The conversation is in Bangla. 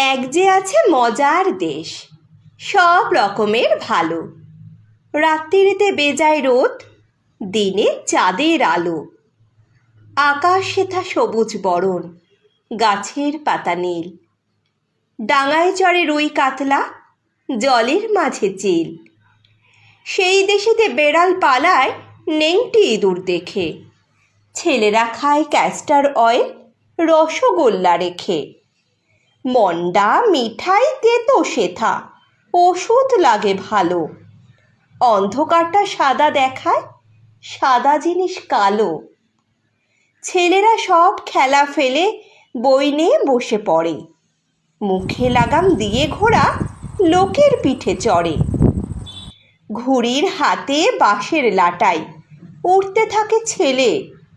এক যে আছে মজার দেশ, সব রকমের ভালো। রাত্রিতে বেজায় রোদ, দিনে চাঁদের আলো। আকাশ সেথা সবুজ বরণ, গাছের পাতা নীল। ডাঙায় চড়ে রুই কাতলা, জলের মাঝে চিল। সেই দেশেতে বেড়াল পালায় নেংটি ইঁদুর দেখে। ছেলেরা খায় ক্যাস্টার অয়েল, রসগোল্লা রেখে। মন্ডা মিঠাই তেতো সেথা, ওষুধ লাগে ভালো। অন্ধকারটা সাদা দেখায়, সাদা জিনিস কালো। ছেলেরা সব খেলা ফেলে বই নিয়ে বসে পড়ে। মুখে লাগাম দিয়ে ঘোড়া লোকের পিঠে চড়ে। ঘুড়ির হাতে বাঁশের লাটাই, উড়তে থাকে ছেলে।